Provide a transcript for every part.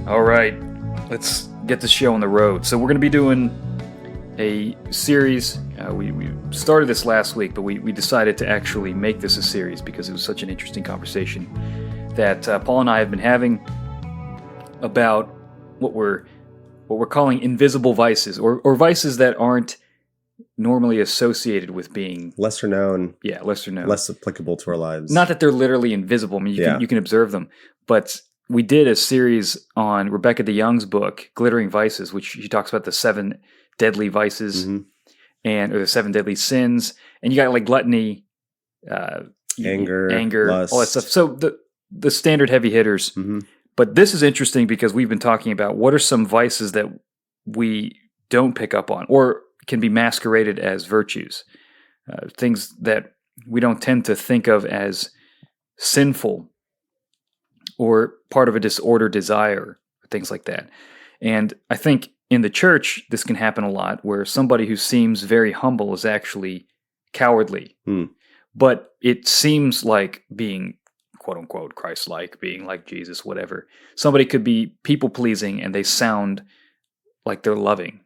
All right, let's get this show on the road. So we're going to be doing a series. We started this last week, but we decided to actually make this a series because it was such an interesting conversation that Paul and I have been having about what we're calling invisible vices, or vices that aren't normally associated with being lesser known. Yeah, lesser known. Less applicable to our lives. Not that they're literally invisible. I mean, you can observe them, but we did a series on Rebecca DeYoung's book, Glittering Vices, which she talks about the 7 deadly vices or the 7 deadly sins. And you got like gluttony, anger, lust, all that stuff. So the standard heavy hitters. Mm-hmm. But this is interesting because we've been talking about what are some vices that we don't pick up on or can be masqueraded as virtues, things that we don't tend to think of as sinful or part of a disordered desire, things like that. And I think in the church, this can happen a lot, where somebody who seems very humble is actually cowardly. But it seems like being, quote unquote, Christ-like, being like Jesus, whatever. Somebody could be people-pleasing and they sound like they're loving,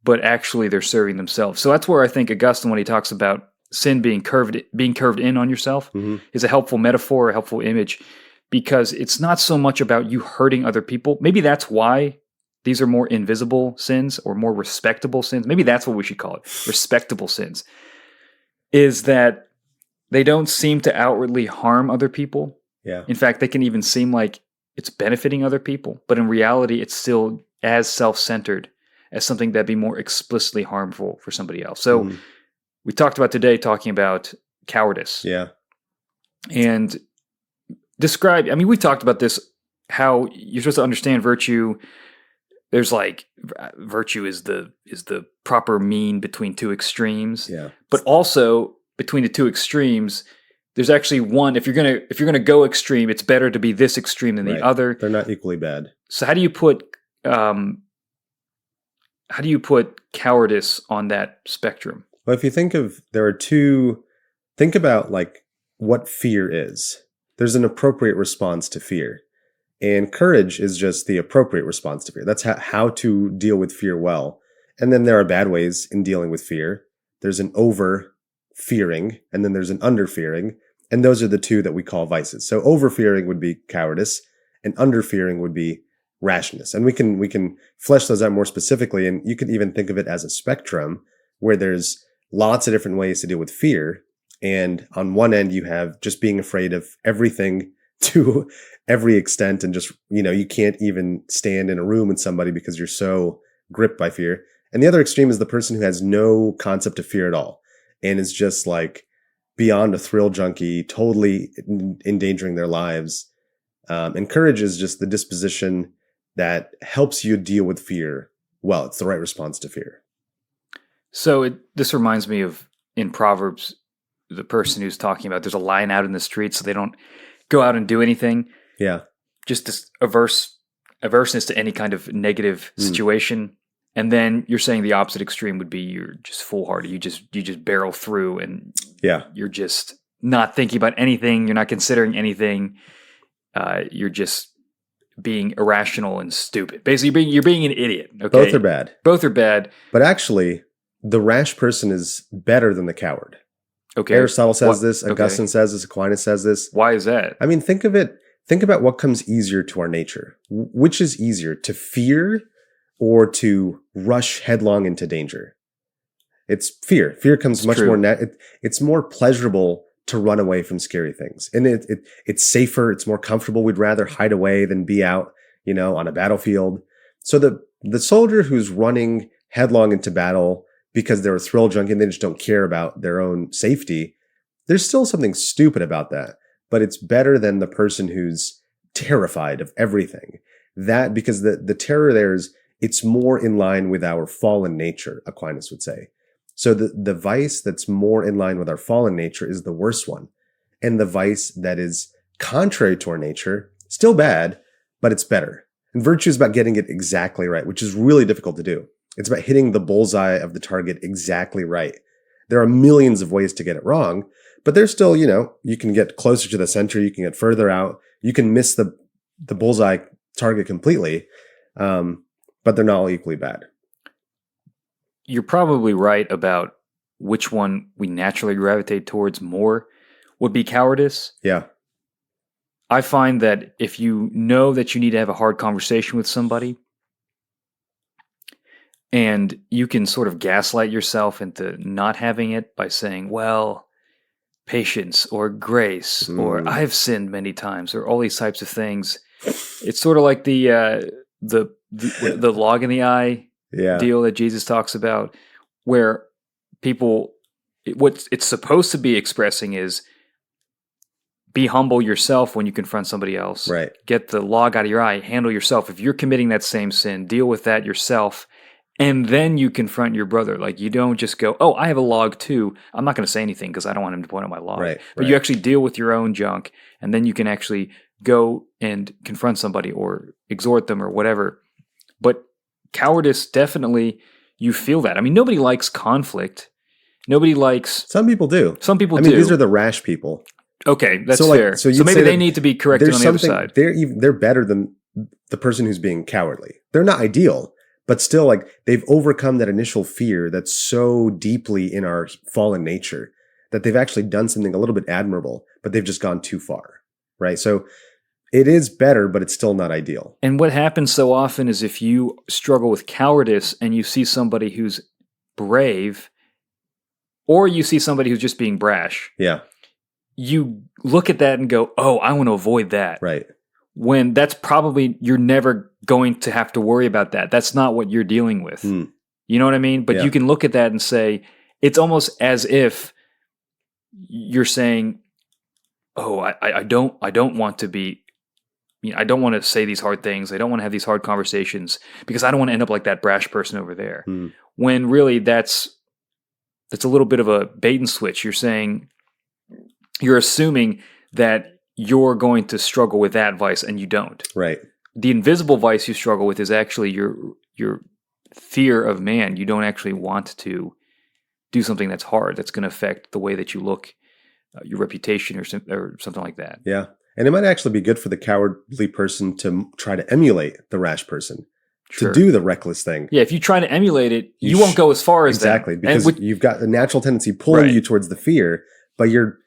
but actually they're serving themselves. So that's where I think Augustine, when he talks about sin being curved in on yourself, is a helpful metaphor, a helpful image, because it's not so much about you hurting other people. Maybe that's why these are more invisible sins or more respectable sins. Maybe that's what we should call it, respectable sins, is that they don't seem to outwardly harm other people. Yeah. In fact, they can even seem like it's benefiting other people, but in reality, it's still as self-centered as something that'd be more explicitly harmful for somebody else. So we talked about today talking about cowardice. Yeah. And we talked about this, how you're supposed to understand virtue. There's like, virtue is the proper mean between two extremes. Yeah. But also between the two extremes, there's actually one, if you're gonna go extreme, it's better to be this extreme than the other. They're not equally bad. So how do you put cowardice on that spectrum? Well, if you think about like what fear is. There's an appropriate response to fear. And courage is just the appropriate response to fear. That's how to deal with fear well. And then there are bad ways in dealing with fear. There's an over-fearing, and then there's an under-fearing. And those are the two that we call vices. So over-fearing would be cowardice, and under-fearing would be rashness. And we can flesh those out more specifically, and you can even think of it as a spectrum where there's lots of different ways to deal with fear. And on one end, you have just being afraid of everything to every extent, and just, you can't even stand in a room with somebody because you're so gripped by fear. And the other extreme is the person who has no concept of fear at all and is just like beyond a thrill junkie, totally endangering their lives. And courage is just the disposition that helps you deal with fear well. It's the right response to fear. So this reminds me of, in Proverbs, the person who's talking about there's a lion out in the street, so they don't go out and do anything. Yeah. Just this averseness to any kind of negative situation. And then you're saying the opposite extreme would be you're just foolhardy. You just barrel through, and you're just not thinking about anything. You're not considering anything. You're just being irrational and stupid. Basically, you're being an idiot. Okay? Both are bad. But actually, the rash person is better than the coward. Okay. Aristotle says this. Augustine says this. Aquinas says this. Why is that? I mean, think about what comes easier to our nature. Which is easier, to fear or to rush headlong into danger? It's fear. Fear comes much more. It's more pleasurable to run away from scary things, and it's safer. It's more comfortable. We'd rather hide away than be out, on a battlefield. So the soldier who's running headlong into battle because they're a thrill junkie and they just don't care about their own safety, there's still something stupid about that. But it's better than the person who's terrified of everything. That, because the terror there it's more in line with our fallen nature, Aquinas would say. So the vice that's more in line with our fallen nature is the worst one. And the vice that is contrary to our nature, still bad, but it's better. And virtue is about getting it exactly right, which is really difficult to do. It's about hitting the bullseye of the target exactly right. There are millions of ways to get it wrong, but there's still, you can get closer to the center, you can get further out, you can miss the bullseye target completely, but they're not all equally bad. You're probably right about which one we naturally gravitate towards more would be cowardice. Yeah. I find that if you know that you need to have a hard conversation with somebody and you can sort of gaslight yourself into not having it by saying, well, patience or grace or I've sinned many times or all these types of things. It's sort of like the log in the eye deal that Jesus talks about, where people, what it's supposed to be expressing is be humble yourself when you confront somebody else. Right. Get the log out of your eye. Handle yourself. If you're committing that same sin, deal with that yourself. And then you confront your brother. Like, you don't just go, oh, I have a log too. I'm not going to say anything because I don't want him to point out my log. Right. But you actually deal with your own junk. And then you can actually go and confront somebody or exhort them or whatever. But cowardice, definitely, you feel that. I mean, nobody likes conflict. Nobody likes... Some people do. Some people do. I mean, these are the rash people. Okay, that's fair. So maybe they need to be corrected on the other side. They're better than the person who's being cowardly. They're not ideal, but still, like, they've overcome that initial fear that's so deeply in our fallen nature that they've actually done something a little bit admirable, but they've just gone too far, right? So it is better, but it's still not ideal. And what happens so often is if you struggle with cowardice and you see somebody who's brave, or you see somebody who's just being brash. Yeah. You look at that and go, oh, I want to avoid that. Right. When that's probably, you're never going to have to worry about that. That's not what you're dealing with. You know what I mean? But you can look at that and say, it's almost as if you're saying, oh, I don't want to be, I don't want to say these hard things. I don't want to have these hard conversations because I don't want to end up like that brash person over there. When really that's a little bit of a bait and switch. You're saying, you're assuming that you're going to struggle with that vice and you don't. Right. The invisible vice you struggle with is actually your fear of man. You don't actually want to do something that's hard, that's going to affect the way that you look, your reputation or something like that. Yeah. And it might actually be good for the cowardly person to try to emulate the rash person. Sure. To do the reckless thing. Yeah, if you try to emulate it, you won't go as far as exactly, them. Because you've got a natural tendency pulling you towards the fear, but you're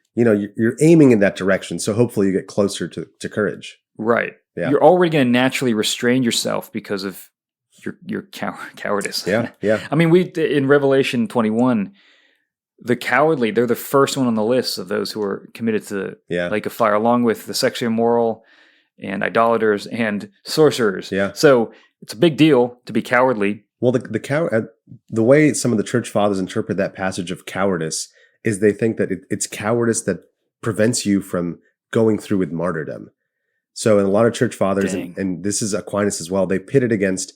aiming in that direction. So hopefully you get closer to courage. Right. Yeah. You're already going to naturally restrain yourself because of your cowardice. Yeah. Yeah. I mean, in Revelation 21, the cowardly, they're the first one on the list of those who are committed to the lake of fire, along with the sexually immoral and idolaters and sorcerers. Yeah. So it's a big deal to be cowardly. Well, the way some of the church fathers interpret that passage of cowardice is they think that it's cowardice that prevents you from going through with martyrdom. So in a lot of church fathers, and this is Aquinas as well, they pit it against,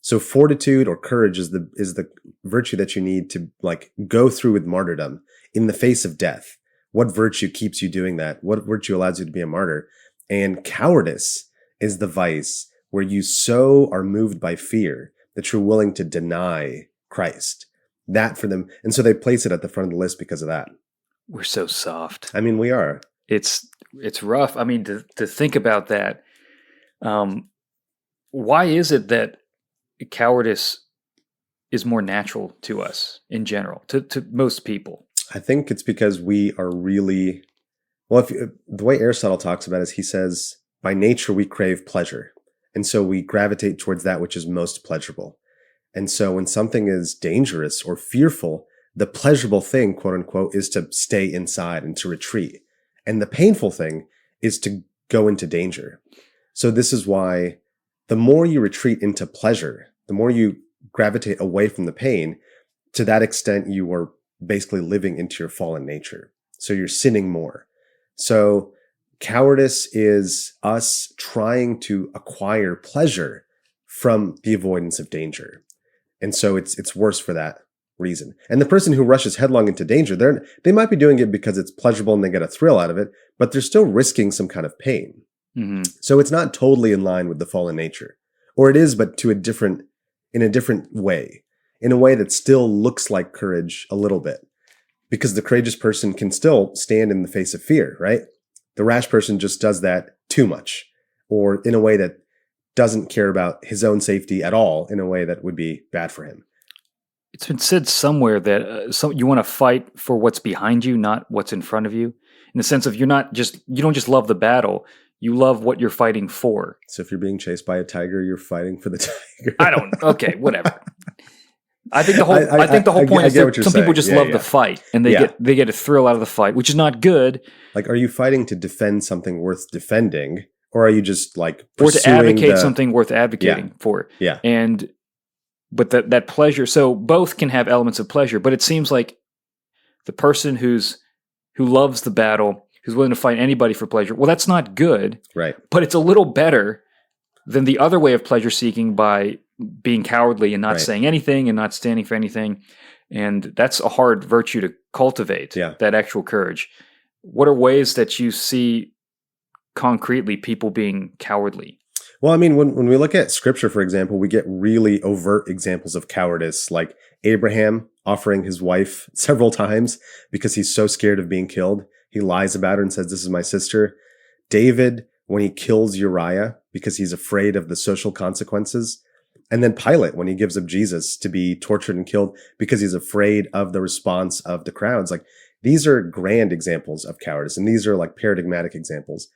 so fortitude or courage is the virtue that you need to like go through with martyrdom in the face of death. What virtue keeps you doing that? What virtue allows you to be a martyr? And cowardice is the vice where you so are moved by fear that you're willing to deny Christ. That for them. And so they place it at the front of the list because of that. We're so soft. I mean, we are. It's rough. I mean, to think about that. Why is it that cowardice is more natural to us in general, to most people? I think it's because we are really, well, the way Aristotle talks about it is he says, by nature we crave pleasure. And so we gravitate towards that which is most pleasurable. And so when something is dangerous or fearful, the pleasurable thing, quote unquote, is to stay inside and to retreat. And the painful thing is to go into danger. So this is why the more you retreat into pleasure, the more you gravitate away from the pain, to that extent you are basically living into your fallen nature. So you're sinning more. So cowardice is us trying to acquire pleasure from the avoidance of danger. And so it's worse for that reason. And the person who rushes headlong into danger, they might be doing it because it's pleasurable and they get a thrill out of it, but they're still risking some kind of pain. Mm-hmm. So it's not totally in line with the fallen nature. Or it is, but in a different way. In a way that still looks like courage a little bit. Because the courageous person can still stand in the face of fear, right? The rash person just does that too much, or in a way that doesn't care about his own safety at all in a way that would be bad for him. It's been said somewhere that you want to fight for what's behind you, not what's in front of you. In the sense of you don't just love the battle, you love what you're fighting for. So if you're being chased by a tiger, you're fighting for the tiger. Okay, whatever. I think the whole point is that some people just love the fight, and they get a thrill out of the fight, which is not good. Like, are you fighting to defend something worth defending, or are you just like or to advocate something worth advocating for? Yeah, but that pleasure. So both can have elements of pleasure, but it seems like the person who loves the battle, who's willing to fight anybody for pleasure, well, that's not good. Right. But it's a little better than the other way of pleasure seeking by being cowardly and not saying anything and not standing for anything. And that's a hard virtue to cultivate, that actual courage. What are ways that you see concretely people being cowardly? Well, I mean, when we look at scripture, for example, we get really overt examples of cowardice, like Abraham offering his wife several times because he's so scared of being killed. He lies about her and says, "This is my sister." David, when he kills Uriah because he's afraid of the social consequences. And then Pilate, when he gives up Jesus to be tortured and killed because he's afraid of the response of the crowds. Like, these are grand examples of cowardice, and these are like paradigmatic examples.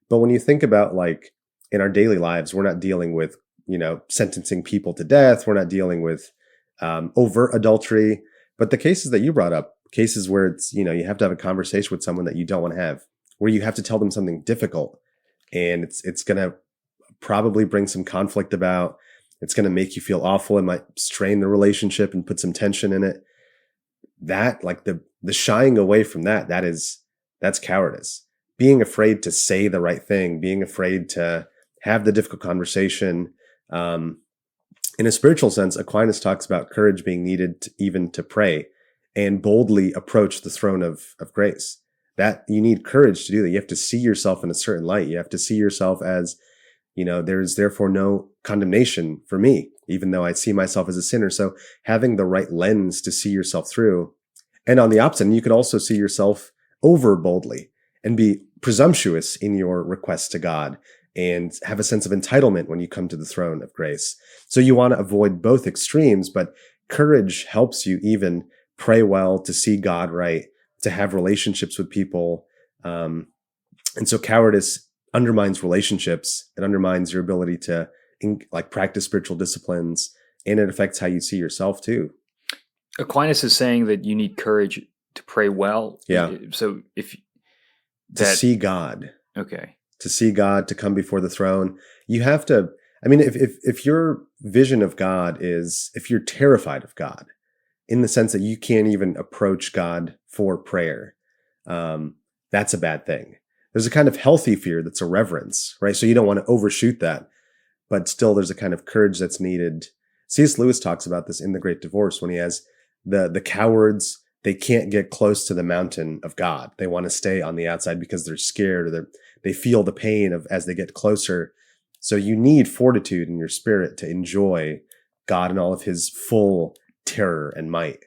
But when you think about, like, in our daily lives, we're not dealing with, sentencing people to death. We're not dealing with overt adultery. But the cases that you brought up, cases where it's, you have to have a conversation with someone that you don't want to have, where you have to tell them something difficult, and it's going to probably bring some conflict about. It's going to make you feel awful. It might strain the relationship and put some tension in it. That, like, the shying away from that's cowardice. Being afraid to say the right thing, being afraid to have the difficult conversation. In a spiritual sense, Aquinas talks about courage being needed even to pray and boldly approach the throne of grace. That you need courage to do that. You have to see yourself in a certain light. You have to see yourself as, there is therefore no condemnation for me, even though I see myself as a sinner. So having the right lens to see yourself through. And on the opposite, you could also see yourself over boldly and be presumptuous in your requests to God and have a sense of entitlement when you come to the throne of grace. So you want to avoid both extremes, but courage helps you even pray well, to see God right, to have relationships with people. And so cowardice undermines relationships. It undermines your ability to practice spiritual disciplines, and it affects how you see yourself too. Aquinas is saying that you need courage to pray well. Yeah. So to see God. Okay. To see God, to come before the throne. You have to, if your vision of God is, if you're terrified of God, in the sense that you can't even approach God for prayer, that's a bad thing. There's a kind of healthy fear that's a reverence, right? So you don't want to overshoot that, but still there's a kind of courage that's needed. C.S. Lewis talks about this in The Great Divorce when he has the cowards. They can't get close to the mountain of God. They want to stay on the outside because they're scared, or they feel the pain of as they get closer. So you need fortitude in your spirit to enjoy God in all of his full terror and might,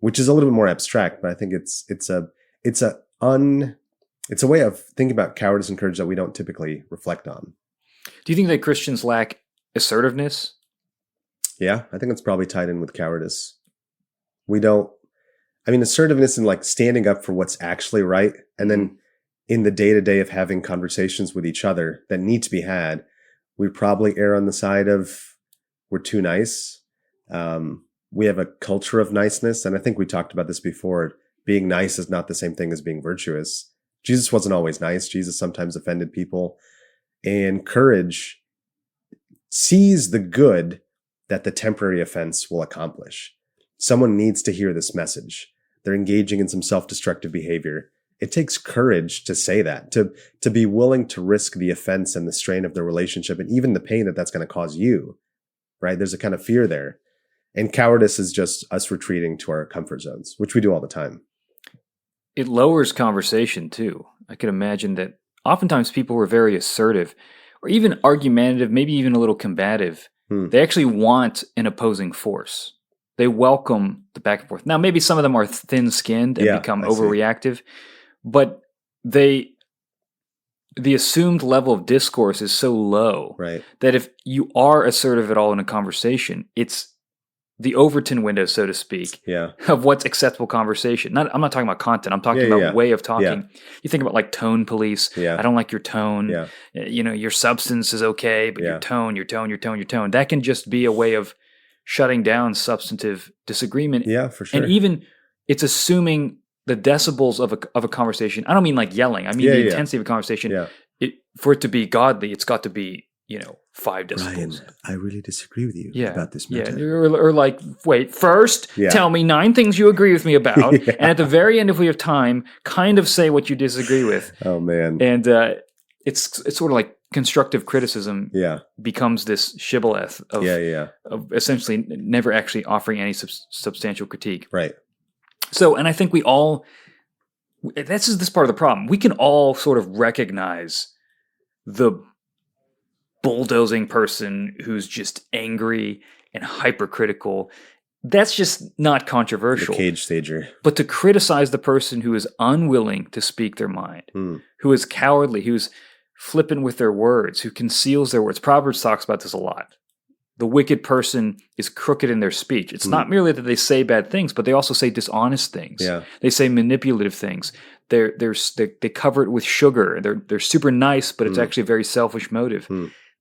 which is a little bit more abstract, but I think it's a way of thinking about cowardice and courage that we don't typically reflect on. Do you think that Christians lack assertiveness? Yeah, I think it's probably tied in with cowardice. Assertiveness in standing up for what's actually right. And then in the day-to-day of having conversations with each other that need to be had, we probably err on the side of we're too nice. We have a culture of niceness. And I think we talked about this before. Being nice is not the same thing as being virtuous. Jesus wasn't always nice. Jesus sometimes offended people. And courage sees the good that the temporary offense will accomplish. Someone needs to hear this message. They're engaging in some self-destructive behavior. It takes courage to say that, to be willing to risk the offense and the strain of the relationship and even the pain that that's going to cause you, right? There's a kind of fear there. And cowardice is just us retreating to our comfort zones, which we do all the time. It lowers conversation too. I could imagine that oftentimes people who are very assertive or even argumentative, maybe even a little combative, they actually want an opposing force. They welcome the back and forth. Now, maybe some of them are thin-skinned and become overreactive, but the assumed level of discourse is so low Right. that if you are assertive at all in a conversation, it's the Overton window, so to speak, Yeah. of what's acceptable conversation. I'm not talking about content. I'm talking about way of talking. Yeah. You think about like tone police. Yeah. I don't like your tone. Yeah. Your substance is okay, but Yeah. your tone. That can just be a way of shutting down substantive disagreement. Yeah, for sure. And even it's assuming the decibels of a conversation. I don't mean like yelling. I mean the intensity of a conversation. Yeah. For it to be godly, it's got to be 5 decibels. Ryan, I really disagree with you about this matter. Yeah, or like, wait, first tell me 9 things you agree with me about, and at the very end, if we have time, kind of say what you disagree with. Oh man! And it's sort of like constructive criticism. Becomes this shibboleth of essentially never actually offering any substantial critique. Right. So, and I think we all. This is this part of the problem. We can all sort of recognize the bulldozing person who's just angry and hypercritical. That's just not controversial. The cage stager. But to criticize the person who is unwilling to speak their mind, who is cowardly, who's flippant with their words, who conceals their words. Proverbs talks about this a lot. The wicked person is crooked in their speech. It's not merely that they say bad things, but they also say dishonest things. Yeah. They say manipulative things. They cover it with sugar. They're super nice, but it's actually a very selfish motive.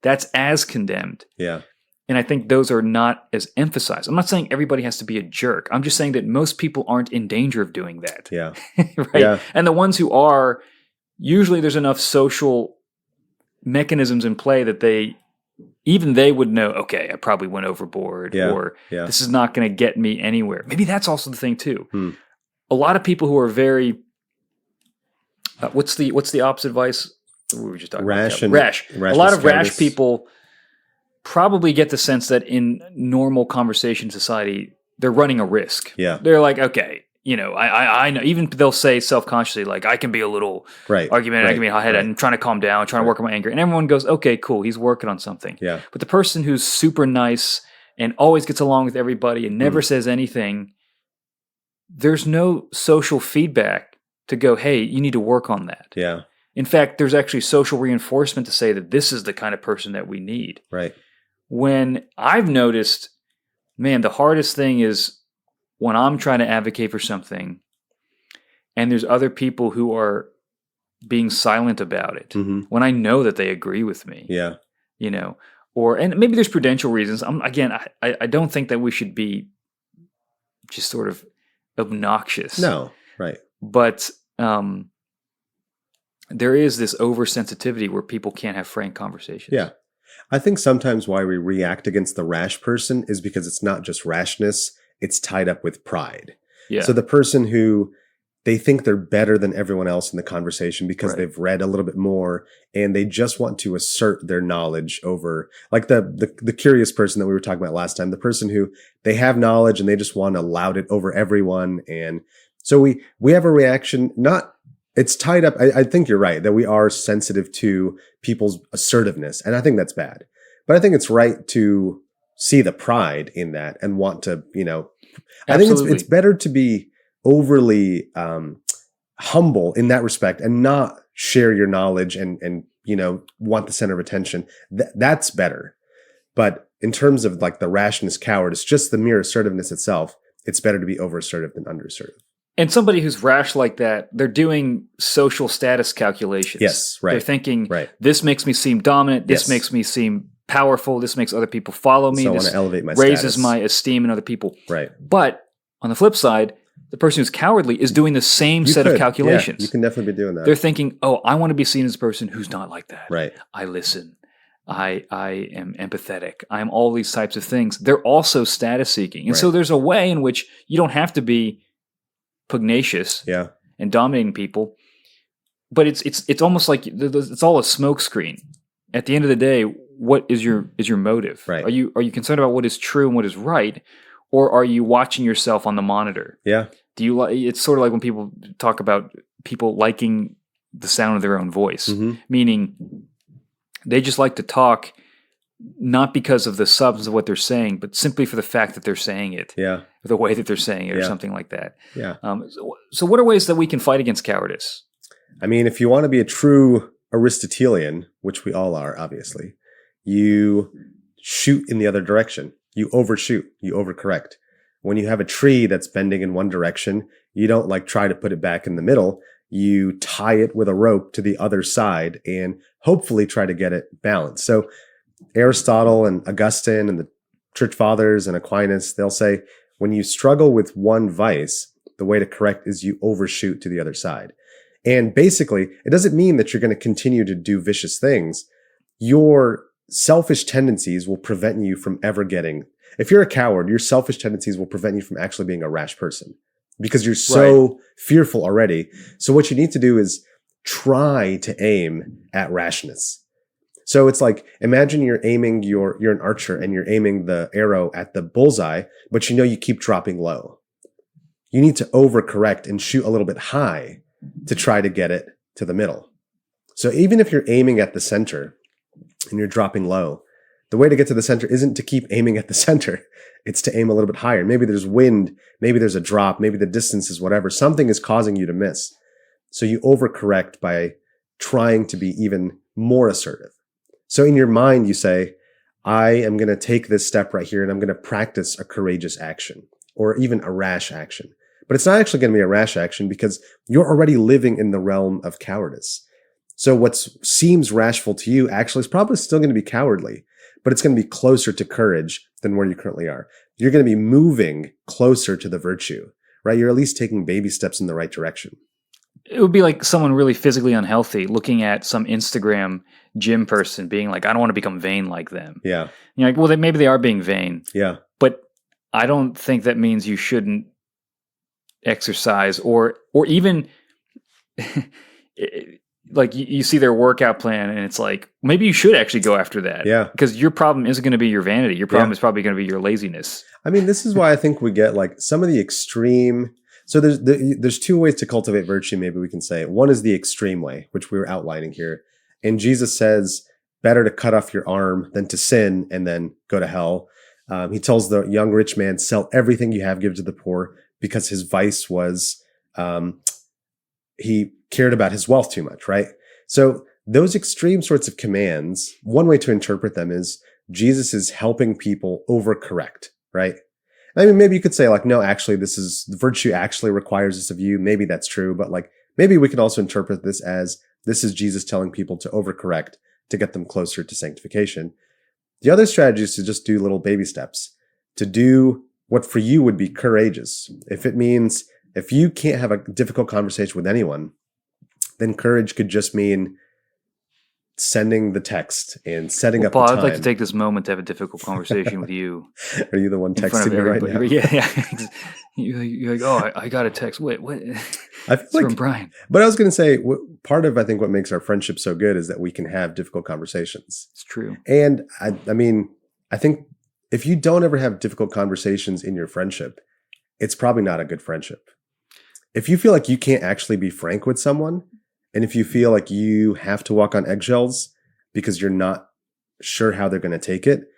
That's as condemned. Yeah. And I think those are not as emphasized. I'm not saying everybody has to be a jerk. I'm just saying that most people aren't in danger of doing that. Yeah. Right? Yeah. And the ones who are, usually there's enough social mechanisms in play that they would know, okay, I probably went overboard, or this is not going to get me anywhere. Maybe that's also the thing too. A lot of people who are very, what's the opposite vice? We were just talking about rash. A lot of rash people probably get the sense that in normal conversation society, they're running a risk. Yeah. They're like, okay, I know, even they'll say self-consciously, like, I can be a little argumentative, I can be hot-headed, I'm trying to calm down, trying to work on my anger. And everyone goes, okay, cool, he's working on something. Yeah. But the person who's super nice and always gets along with everybody and never says anything, there's no social feedback to go, hey, you need to work on that. Yeah. In fact, there's actually social reinforcement to say that this is the kind of person that we need. Right. When I've noticed, man, the hardest thing is when I'm trying to advocate for something and there's other people who are being silent about it, when I know that they agree with me. Yeah. And maybe there's prudential reasons. I don't think that we should be just sort of obnoxious. No, right. But there is this oversensitivity where people can't have frank conversations. Yeah. I think sometimes why we react against the rash person is because it's not just rashness, it's tied up with pride. Yeah. So the person who they think they're better than everyone else in the conversation because they've read a little bit more and they just want to assert their knowledge over, like the curious person that we were talking about last time, the person who they have knowledge and they just want to loud it over everyone. And so we have a reaction, it's tied up. I think you're right that we are sensitive to people's assertiveness. And I think that's bad, but I think it's right to see the pride in that and want to, I think it's better to be overly humble in that respect and not share your knowledge and want the center of attention. That's better. But in terms of like the rashness, cowardice, just the mere assertiveness itself, it's better to be over assertive than under assertive. And somebody who's rash like that, they're doing social status calculations. Yes, right. They're thinking, this makes me seem dominant. This makes me seem powerful. This makes other people follow me. So this I want to elevate my raises status. my esteem in other people. Right. But on the flip side, the person who's cowardly is doing the same set of calculations. Yeah, you can definitely be doing that. They're thinking, oh, I want to be seen as a person who's not like that. Right. I listen. I am empathetic. I'm all these types of things. They're also status seeking. And so there's a way in which you don't have to be pugnacious and dominating people, but it's almost like it's all a smokescreen. At the end of the day, what is your motive? Right. Are you concerned about what is true and what is right, or are you watching yourself on the monitor? Yeah. Do you like? It's sort of like when people talk about people liking the sound of their own voice, meaning they just like to talk not because of the substance of what they're saying, but simply for the fact that they're saying it. Yeah. The way that they're saying it or something like that. Yeah. So what are ways that we can fight against cowardice? I mean, if you want to be a true Aristotelian, which we all are, obviously, you shoot in the other direction. You overshoot. You overcorrect. When you have a tree that's bending in one direction, you don't like try to put it back in the middle. You tie it with a rope to the other side and hopefully try to get it balanced. So Aristotle and Augustine and the church fathers and Aquinas, they'll say when you struggle with one vice, the way to correct is you overshoot to the other side. And basically, it doesn't mean that you're going to continue to do vicious things. Your selfish tendencies will prevent you from ever getting, if you're a coward, your selfish tendencies will prevent you from actually being a rash person because you're so fearful already. So what you need to do is try to aim at rashness. So it's like, imagine you're an archer and you're aiming the arrow at the bullseye, but you keep dropping low. You need to overcorrect and shoot a little bit high to try to get it to the middle. So even if you're aiming at the center and you're dropping low, the way to get to the center isn't to keep aiming at the center. It's to aim a little bit higher. Maybe there's wind, maybe there's a drop, maybe the distance is whatever. Something is causing you to miss. So you overcorrect by trying to be even more assertive. So in your mind, you say, I am going to take this step right here and I'm going to practice a courageous action or even a rash action. But it's not actually going to be a rash action because you're already living in the realm of cowardice. So what seems rashful to you actually is probably still going to be cowardly, but it's going to be closer to courage than where you currently are. You're going to be moving closer to the virtue, right? You're at least taking baby steps in the right direction. It would be like someone really physically unhealthy looking at some Instagram gym person being like, I don't want to become vain like them. Yeah. You're like, well, maybe they are being vain. Yeah. But I don't think that means you shouldn't exercise or even like you see their workout plan and it's like, maybe you should actually go after that. Yeah. Because your problem isn't going to be your vanity. Your problem is probably going to be your laziness. I mean, this is why I think we get like some of the extreme. So there's two ways to cultivate virtue, maybe we can say. One is the extreme way, which we were outlining here. And Jesus says, better to cut off your arm than to sin and then go to hell. He tells the young rich man, sell everything you have, give to the poor, because his vice was he cared about his wealth too much, right? So those extreme sorts of commands, one way to interpret them is Jesus is helping people overcorrect, right? I mean, maybe you could say like, no, actually, virtue actually requires this of you. Maybe that's true. But like, maybe we could also interpret this as this is Jesus telling people to overcorrect to get them closer to sanctification. The other strategy is to just do little baby steps, to do what for you would be courageous. If it means, if you can't have a difficult conversation with anyone, then courage could just mean sending the text and setting up the time. I'd like to take this moment to have a difficult conversation with you. Are you the one texting me right now? Yeah. You're like, oh, I got a text. Wait, what? I feel like from Brian. But I was going to say, part of, I think, what makes our friendship so good is that we can have difficult conversations. It's true. And I mean, I think if you don't ever have difficult conversations in your friendship, it's probably not a good friendship. If you feel like you can't actually be frank with someone, and if you feel like you have to walk on eggshells because you're not sure how they're going to take it,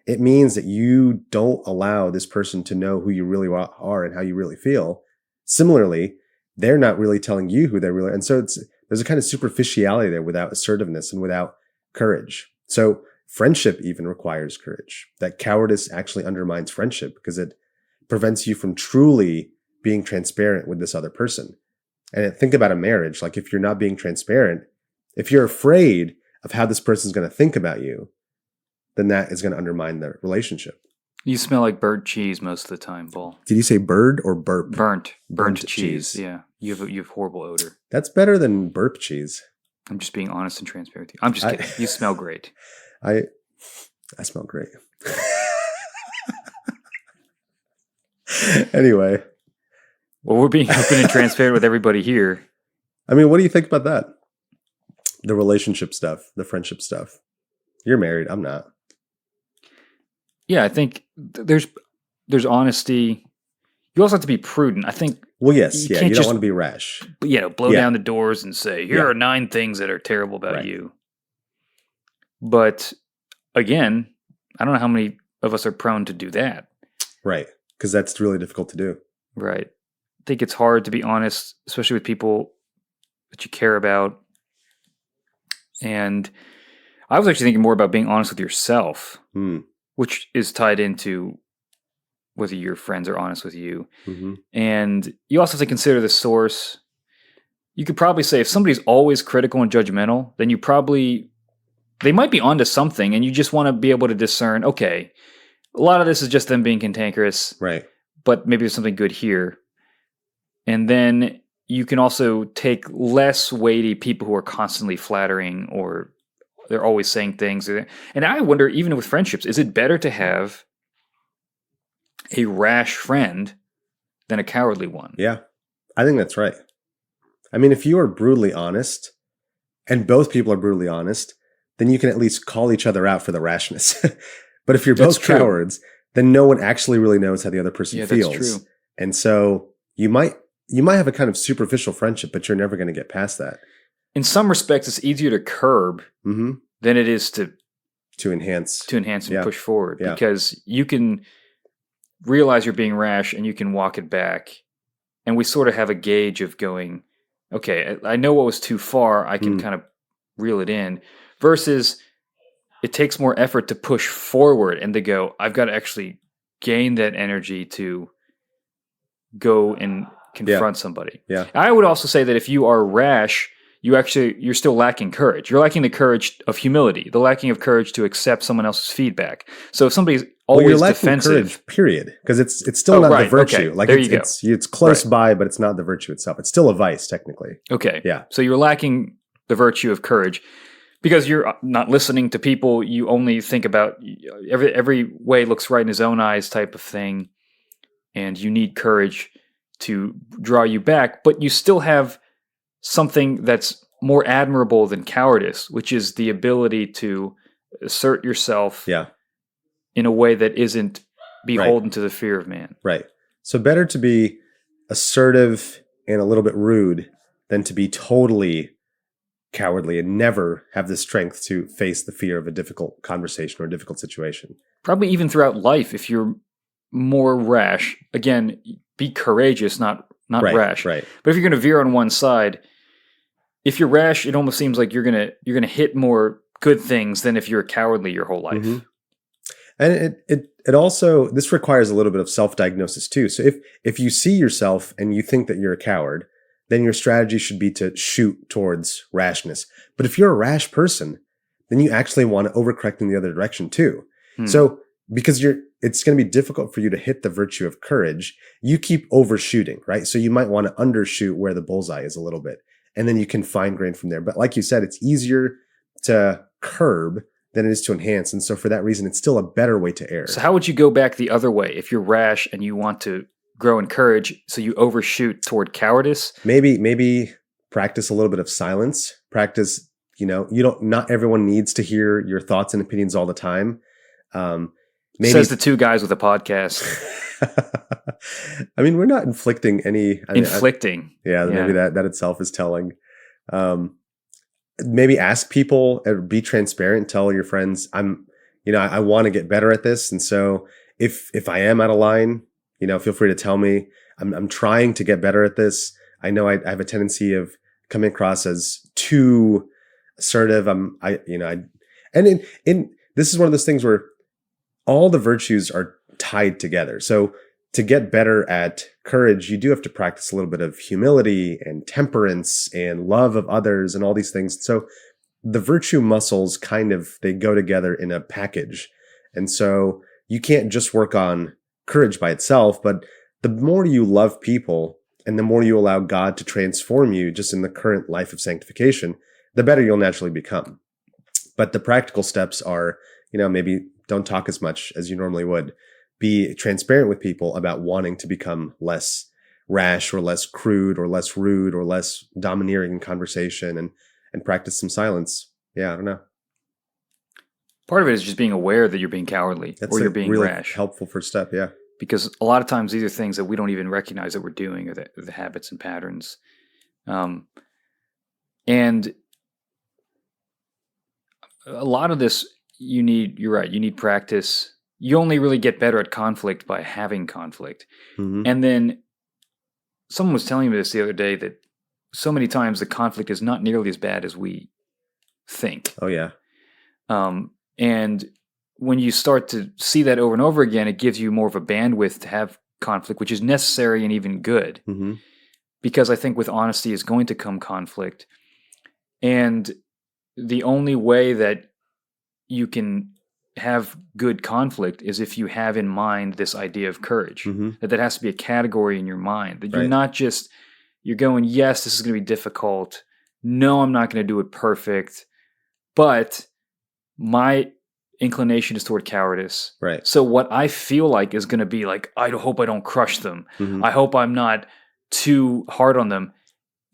it means that you don't allow this person to know who you really are and how you really feel. Similarly, they're not really telling you who they really are. And so there's a kind of superficiality there without assertiveness and without courage. So friendship even requires courage. That cowardice actually undermines friendship because it prevents you from truly being transparent with this other person. And think about a marriage. Like if you're not being transparent, if you're afraid of how this person's going to think about you, then that is going to undermine the relationship. You smell like burnt cheese most of the time, Paul. Did you say bird or burp? Burnt cheese. Yeah. You have horrible odor. That's better than burp cheese. I'm just being honest and transparent with you. I'm just kidding. You smell great. I smell great. Anyway. Well, we're being open and transparent with everybody here. I mean, what do you think about that? The relationship stuff, the friendship stuff. You're married. I'm not. Yeah, I think there's honesty. You also have to be prudent. I think. Well, yes, you don't want to be rash. But blow down the doors and say, here are 9 things that are terrible about you. But again, I don't know how many of us are prone to do that. Right, because that's really difficult to do. Right. I think it's hard to be honest, especially with people that you care about. And I was actually thinking more about being honest with yourself, Hmm. which is tied into whether your friends are honest with you. Mm-hmm. And you also have to consider the source. You could probably say if somebody's always critical and judgmental, then they might be onto something, and you just want to be able to discern, okay, a lot of this is just them being cantankerous, Right. but maybe there's something good here. And then you can also take less weighty people who are constantly flattering or they're always saying things. And I wonder, even with friendships, is it better to have a rash friend than a cowardly one? Yeah, I think that's right. I mean, if you are brutally honest and both people are brutally honest, then you can at least call each other out for the rashness. But if you're That's both true. cowards, then no one actually really knows how the other person feels. That's true. And so you might have a kind of superficial friendship, but you're never going to get past that. In some respects, it's easier to curb Mm-hmm. than it is to enhance and Yeah. push forward, Yeah. because you can realize you're being rash and you can walk it back. And we sort of have a gauge of going, okay, I know what was too far. I can kind of reel it in, versus it takes more effort to push forward and to go, I've got to actually gain that energy to go and confront somebody. Yeah. I would also say that if you are rash, you're still lacking courage. You're lacking the courage of humility, the lacking of courage to accept someone else's feedback. So if somebody's always you're lacking defensive, courage, period, because it's still not the virtue. Okay. Like there you go. It's close by, but it's not the virtue itself. It's still a vice, technically. Okay. Yeah. So you're lacking the virtue of courage because you're not listening to people. You only think about every way looks right in his own eyes type of thing. And you need courage to draw you back, but you still have something that's more admirable than cowardice, which is the ability to assert yourself in a way that isn't beholden to the fear of man. Right. So better to be assertive and a little bit rude than to be totally cowardly and never have the strength to face the fear of a difficult conversation or a difficult situation. Probably even throughout life, if you're more rash, again, be courageous, not rash. Right. But if you're going to veer on one side, if you're rash, it almost seems like you're gonna hit more good things than if you're cowardly your whole life. Mm-hmm. And it also, this requires a little bit of self-diagnosis too. So if you see yourself and you think that you're a coward, then your strategy should be to shoot towards rashness. But if you're a rash person, then you actually want to overcorrect in the other direction too. So because it's going to be difficult for you to hit the virtue of courage, you keep overshooting, right? So you might want to undershoot where the bullseye is a little bit. And then you can fine grain from there. But like you said, it's easier to curb than it is to enhance. And so for that reason, it's still a better way to err. So how would you go back the other way if you're rash and you want to grow in courage, so you overshoot toward cowardice? Maybe practice a little bit of silence. Practice, not everyone needs to hear your thoughts and opinions all the time. Maybe says the two guys with a podcast. I mean, we're not inflicting any... Inflicting. Maybe that itself is telling. Maybe ask people, be transparent, tell your friends, I want to get better at this. And so if I am out of line, feel free to tell me. I'm trying to get better at this. I know I have a tendency of coming across as too assertive. This is one of those things where all the virtues are tied together. So to get better at courage, you do have to practice a little bit of humility and temperance and love of others and all these things. So the virtue muscles they go together in a package. And so you can't just work on courage by itself, but the more you love people and the more you allow God to transform you just in the current life of sanctification, the better you'll naturally become. But the practical steps are, maybe don't talk as much as you normally would. Be transparent with people about wanting to become less rash or less crude or less rude or less domineering in conversation, and practice some silence. Yeah, I don't know. Part of it is just being aware that you're being cowardly or you're being really rash. Helpful first step, yeah. Because a lot of times these are things that we don't even recognize that we're doing, or the habits and patterns. And a lot of this, you're right, you need practice. You only really get better at conflict by having conflict. Mm-hmm. And then someone was telling me this the other day, that so many times the conflict is not nearly as bad as we think. Oh, yeah. And when you start to see that over and over again, it gives you more of a bandwidth to have conflict, which is necessary and even good. Mm-hmm. Because I think with honesty is going to come conflict. And the only way that you can have good conflict is if you have in mind this idea of courage. Mm-hmm. That has to be a category in your mind. That you're Right. not just, you're going, yes, this is going to be difficult. No, I'm not going to do it perfect. But my inclination is toward cowardice. Right. So what I feel like is going to be like, I hope I don't crush them. Mm-hmm. I hope I'm not too hard on them.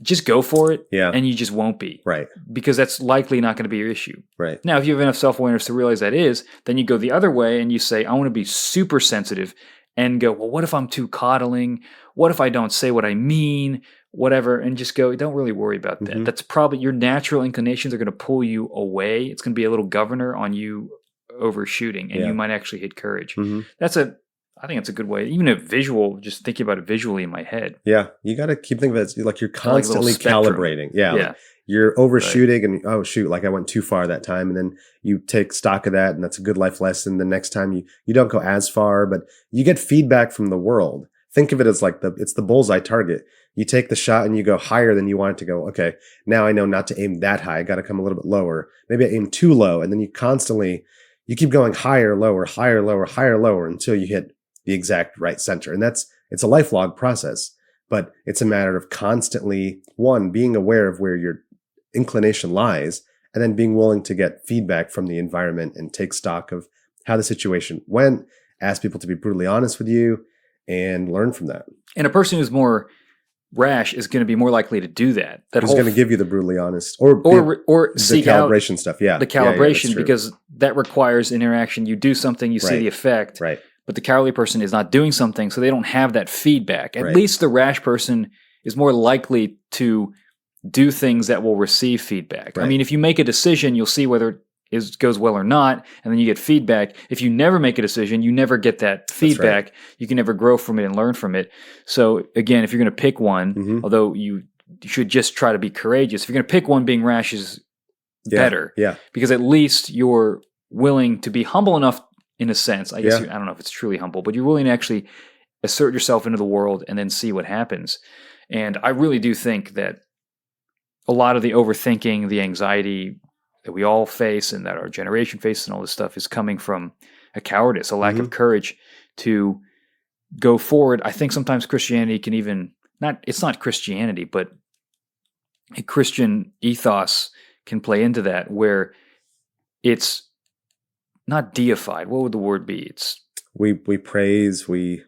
Just go for it. Yeah. And you just won't be. Right. Because that's likely not going to be your issue. Right. Now, if you have enough self-awareness to realize that is, then you go the other way and you say, I want to be super sensitive and go, well, what if I'm too coddling? What if I don't say what I mean? Whatever. And just go, don't really worry about that. Mm-hmm. That's probably your natural inclinations are going to pull you away. It's going to be a little governor on you overshooting, and you might actually hit courage. Mm-hmm. I think it's a good way. Even a visual, just thinking about it visually in my head. Yeah. You got to keep thinking about it like you're constantly calibrating. Yeah. Yeah. Like you're overshooting and, oh, shoot, like I went too far that time. And then you take stock of that, and that's a good life lesson. The next time you don't go as far, but you get feedback from the world. Think of it as like it's the bullseye target. You take the shot and you go higher than you want it to go. Okay, now I know not to aim that high. I got to come a little bit lower. Maybe I aim too low. And then you keep going higher, lower, higher, lower, higher, lower until you hit the exact right center. And it's a lifelong process, but it's a matter of constantly, one, being aware of where your inclination lies, and then being willing to get feedback from the environment and take stock of how the situation went, ask people to be brutally honest with you, and learn from that. And a person who's more rash is going to be more likely to do that. Who's going to give you the brutally honest or seek the calibration out stuff. Yeah, the calibration, because that requires interaction. You do something, you see the effect. Right. But the cowardly person is not doing something, so they don't have that feedback. At least the rash person is more likely to do things that will receive feedback. Right. I mean, if you make a decision, you'll see whether it goes well or not, and then you get feedback. If you never make a decision, you never get that feedback. Right. You can never grow from it and learn from it. So again, if you're going to pick one, although you should just try to be courageous, if you're going to pick one, being rash is better. Yeah. Because at least you're willing to be humble enough, in a sense. I guess I don't know if it's truly humble, but you're willing to actually assert yourself into the world and then see what happens. And I really do think that a lot of the overthinking, the anxiety that we all face and that our generation faces and all this stuff is coming from a cowardice, a lack of courage to go forward. I think sometimes Christianity can even, it's not Christianity, but a Christian ethos can play into that, where it's not deified. What would the word be? It's we praise, we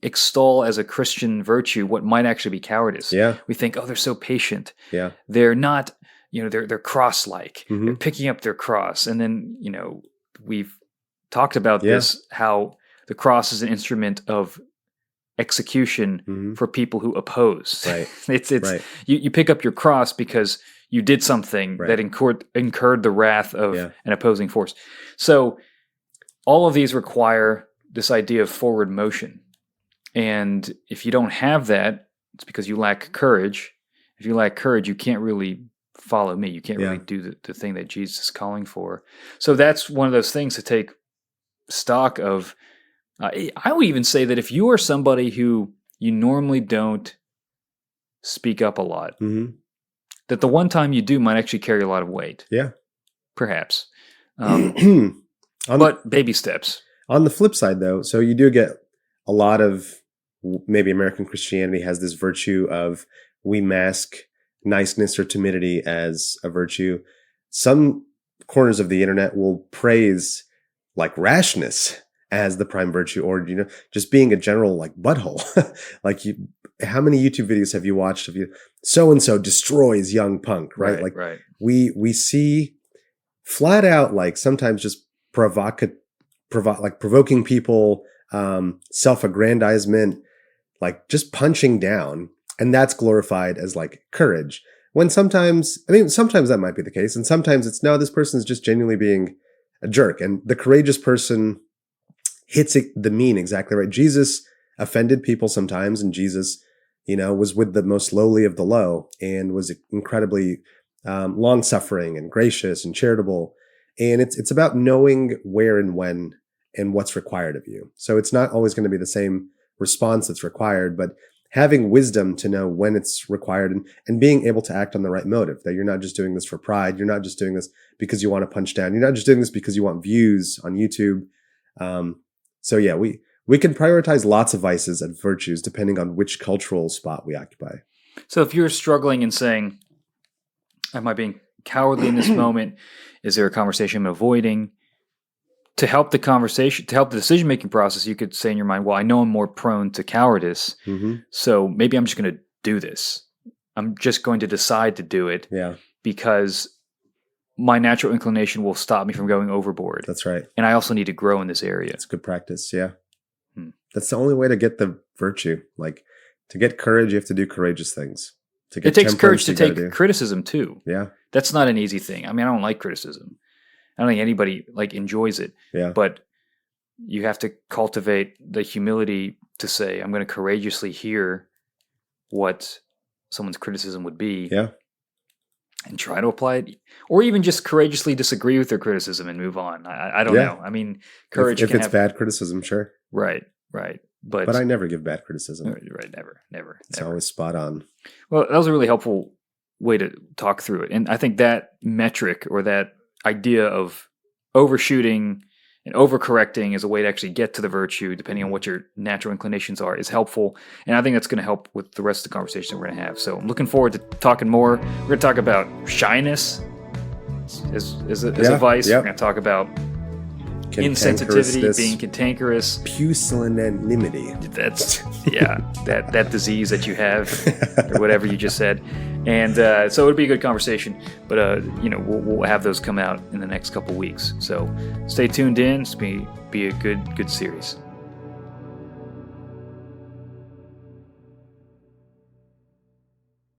extol as a Christian virtue what might actually be cowardice. Yeah. We think, oh, they're so patient. Yeah. They're not, they're cross-like. They're picking up their cross. And then, we've talked about this, how the cross is an instrument of execution for people who oppose. Right. It's you pick up your cross because you did something that incurred the wrath of an opposing force. So all of these require this idea of forward motion. And if you don't have that, it's because you lack courage. If you lack courage, you can't really follow me. You can't really do the thing that Jesus is calling for. So that's one of those things to take stock of. I would even say that if you are somebody who you normally don't speak up a lot, that the one time you do might actually carry a lot of weight. Yeah. Perhaps. But baby steps. On the flip side, though, so you do get a lot of, maybe American Christianity has this virtue of, we mask niceness or timidity as a virtue. Some corners of the internet will praise like rashness as the prime virtue, or just being a general like butthole. Like, how many YouTube videos have you watched of so and so destroys young punk, right? We see flat out, like, sometimes just provoking people, self-aggrandizement, like just punching down, and that's glorified as like courage. When sometimes that might be the case, and sometimes it's, no, this person is just genuinely being a jerk, and the courageous person hits the mean exactly right. Jesus offended people sometimes, and Jesus, was with the most lowly of the low, and was incredibly long-suffering and gracious and charitable. And it's about knowing where and when and what's required of you. So it's not always going to be the same response that's required, but having wisdom to know when it's required and being able to act on the right motive, that you're not just doing this for pride. You're not just doing this because you want to punch down. You're not just doing this because you want views on YouTube. So yeah, we can prioritize lots of vices and virtues depending on which cultural spot we occupy. So if you're struggling and saying, am I being cowardly in this moment? Is there a conversation I'm avoiding? To help the conversation, to help the decision-making process, you could say in your mind, well, I know I'm more prone to cowardice, so maybe I'm just going to do this. I'm just going to decide to do it because my natural inclination will stop me from going overboard. That's right. And I also need to grow in this area. It's good practice, yeah. That's the only way to get the virtue. Like, to get courage, you have to do courageous things. To get it takes courage to take criticism, too. Yeah. That's not an easy thing. I mean, I don't like criticism. I don't think anybody enjoys it. Yeah. But you have to cultivate the humility to say, I'm going to courageously hear what someone's criticism would be. Yeah. And try to apply it. Or even just courageously disagree with their criticism and move on. I don't know. I mean, courage if it's bad criticism, sure. Right. But I never give bad criticism. Right, never. It's always spot on. Well, that was a really helpful way to talk through it. And I think that metric or that idea of overshooting and overcorrecting as a way to actually get to the virtue, depending on what your natural inclinations are, is helpful. And I think that's going to help with the rest of the conversation we're going to have. So I'm looking forward to talking more. We're going to talk about shyness as a vice. We're going to talk about insensitivity, being cantankerous, pusillanimity. That's that disease that you have, or whatever you just said. And so it'll be a good conversation. But we'll have those come out in the next couple weeks. So stay tuned in. It's be a good series.